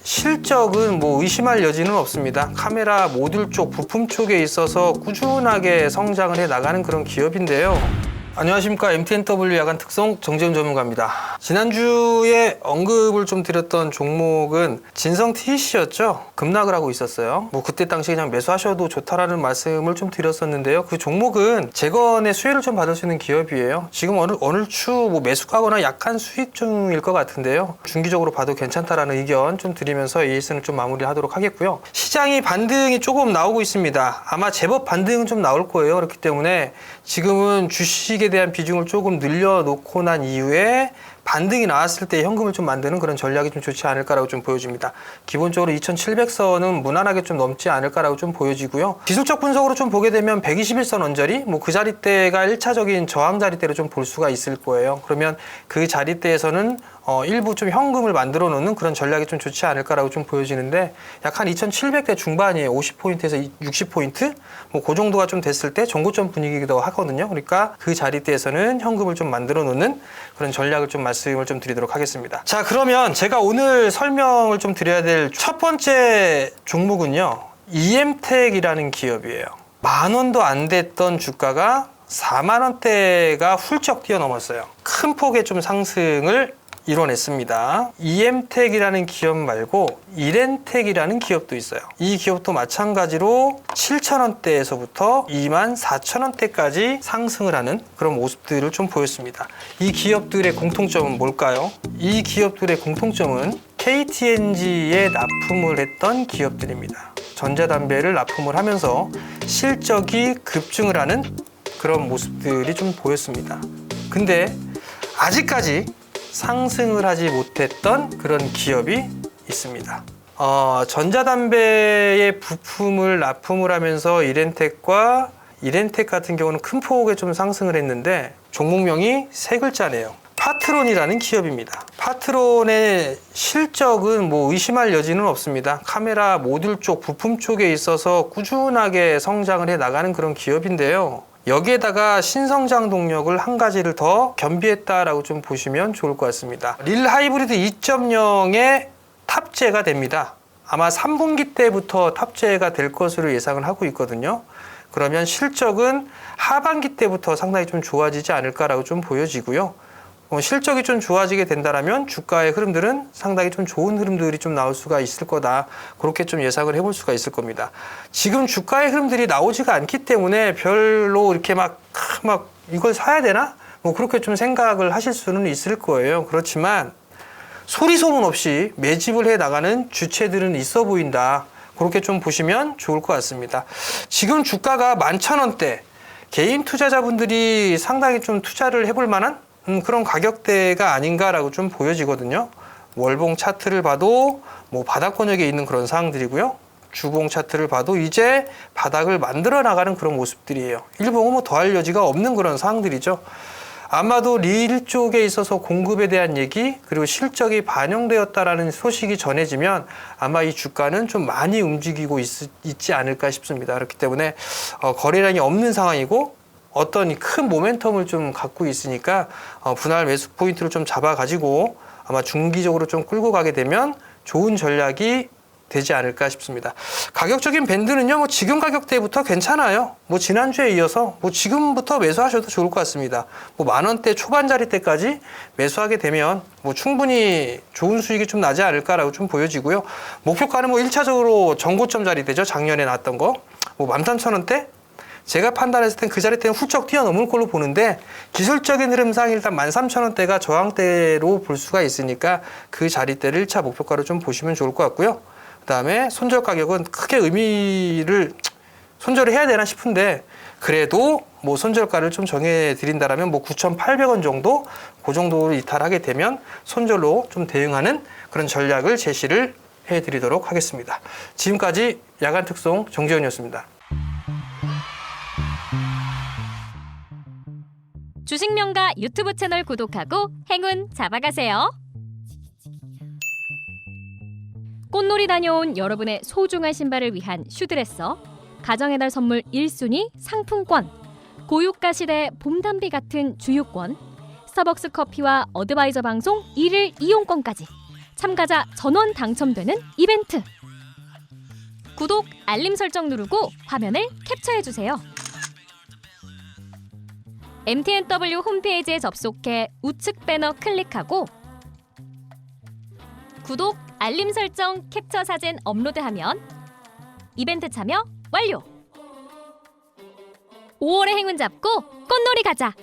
실적은 뭐 의심할 여지는 없습니다. 카메라 모듈 쪽, 부품 쪽에 있어서 꾸준하게 성장을 해 나가는 그런 기업인데요. 안녕하십니까. MTNW 야간 특송 정재훈 전문가입니다. 지난주에 언급을 좀 드렸던 종목은 진성 TEC였죠. 급락을 하고 있었어요. 뭐 그때 당시 그냥 매수하셔도 좋다라는 말씀을 좀 드렸었는데요. 그 종목은 재건의 수혜를 좀 받을 수 있는 기업이에요. 지금 어느 추 뭐 매수가거나 약한 수익 중일 것 같은데요. 중기적으로 봐도 괜찮다라는 의견 좀 드리면서 AS는 좀 마무리하도록 하겠고요. 시장이 반등이 조금 나오고 있습니다. 아마 제법 반등은 좀 나올 거예요. 그렇기 때문에 지금은 주식에 대한 비중을 조금 늘려놓고 난 이후에 반등이 나왔을 때 현금을 좀 만드는 그런 전략이 좀 좋지 않을까라고 좀 보여집니다. 기본적으로 2700선은 무난하게 좀 넘지 않을까라고 좀 보여지고요. 기술적 분석으로 좀 보게 되면 121선 언저리, 뭐 그 자리대가 1차적인 저항 자리대로 좀 볼 수가 있을 거예요. 그러면 그 자리대에서는 일부 좀 현금을 만들어 놓는 그런 전략이 좀 좋지 않을까라고 좀 보여지는데 약 한 2700대 중반이에요. 50포인트에서 60포인트? 뭐 그 정도가 좀 됐을 때 정고점 분위기기도 하거든요. 그러니까 그 자리대에서는 현금을 좀 만들어 놓는 그런 전략을 좀 말씀을 좀 드리도록 하겠습니다. 자, 그러면 제가 오늘 설명을 좀 드려야 될 첫 번째 종목은요. EM텍이라는 기업이에요. 10,000원도 안 됐던 주가가 40,000원대가 훌쩍 뛰어넘었어요. 큰 폭의 좀 상승을 이뤄냈습니다. EM텍이라는 기업 말고 이렌텍이라는 기업도 있어요. 이 기업도 마찬가지로 7,000원대에서부터 24,000원대까지 상승을 하는 그런 모습들을 좀 보였습니다. 이 기업들의 공통점은 뭘까요? 이 기업들의 공통점은 KTNG에 납품을 했던 기업들입니다. 전자담배를 납품을 하면서 실적이 급증을 하는 그런 모습들이 좀 보였습니다. 근데 아직까지 상승을 하지 못했던 그런 기업이 있습니다. 전자담배의 부품을 납품을 하면서 이렌텍 같은 경우는 큰 폭의 좀 상승을 했는데 종목명이 세 글자네요. 파트론이라는 기업입니다. 파트론의 실적은 뭐 의심할 여지는 없습니다. 카메라 모듈 쪽, 부품 쪽에 있어서 꾸준하게 성장을 해 나가는 그런 기업인데요. 여기에다가 신성장 동력을 한 가지를 더 겸비했다라고 좀 보시면 좋을 것 같습니다. 릴 하이브리드 2.0에 탑재가 됩니다. 아마 3분기 때부터 탑재가 될 것으로 예상을 하고 있거든요. 그러면 실적은 하반기 때부터 상당히 좀 좋아지지 않을까라고 좀 보여지고요. 실적이 좀 좋아지게 된다면 주가의 흐름들은 상당히 좀 좋은 흐름들이 좀 나올 수가 있을 거다. 그렇게 좀 예상을 해볼 수가 있을 겁니다. 지금 주가의 흐름들이 나오지가 않기 때문에 별로 이렇게 막 이걸 사야 되나? 뭐 그렇게 좀 생각을 하실 수는 있을 거예요. 그렇지만 소리 소문 없이 매집을 해 나가는 주체들은 있어 보인다. 그렇게 좀 보시면 좋을 것 같습니다. 지금 주가가 11,000원대, 개인 투자자분들이 상당히 좀 투자를 해볼 만한 그런 가격대가 아닌가라고 좀 보여지거든요. 월봉 차트를 봐도 뭐 바닥권역에 있는 그런 상황들이고요. 주봉 차트를 봐도 이제 바닥을 만들어 나가는 그런 모습들이에요. 일봉은 뭐 더할 여지가 없는 그런 상황들이죠. 아마도 릴 쪽에 있어서 공급에 대한 얘기 그리고 실적이 반영되었다라는 소식이 전해지면 아마 이 주가는 좀 많이 움직이고 있지 않을까 싶습니다. 그렇기 때문에 거래량이 없는 상황이고 어떤 큰 모멘텀을 좀 갖고 있으니까 분할 매수 포인트를 좀 잡아가지고 아마 중기적으로 좀 끌고 가게 되면 좋은 전략이 되지 않을까 싶습니다. 가격적인 밴드는요, 뭐 지금 가격대부터 괜찮아요. 뭐 지난주에 이어서 뭐 지금부터 매수하셔도 좋을 것 같습니다. 뭐 10,000원대 초반 자리대까지 매수하게 되면 뭐 충분히 좋은 수익이 좀 나지 않을까라고 좀 보여지고요. 목표가는 뭐 1차적으로 전고점 자리대죠. 작년에 나왔던 거. 뭐 13,000원대? 제가 판단했을 땐 그 자리대는 훌쩍 뛰어넘을 걸로 보는데 기술적인 흐름상 일단 13,000원대가 저항대로 볼 수가 있으니까 그 자리대를 1차 목표가로 좀 보시면 좋을 것 같고요. 그 다음에 손절 가격은 크게 손절을 해야 되나 싶은데 그래도 뭐 손절가를 좀 정해 드린다라면 뭐 9,800원 정도 그 정도로 이탈하게 되면 손절로 좀 대응하는 그런 전략을 제시를 해 드리도록 하겠습니다. 지금까지 야간 특송 정재훈이었습니다. 주식명가 유튜브 채널 구독하고 행운 잡아가세요. 꽃놀이 다녀온 여러분의 소중한 신발을 위한 슈드레서, 가정의 달 선물 1순위 상품권, 고유가 시대 봄담비 같은 주유권, 스타벅스 커피와 어드바이저 방송 1일 이용권까지 참가자 전원 당첨되는 이벤트. 구독, 알림 설정 누르고 화면을 캡처해주세요. MTNW 홈페이지에 접속해 우측 배너 클릭하고 구독, 알림 설정, 캡처 사진 업로드하면 이벤트 참여 완료! 5월의 행운 잡고 꽃놀이 가자!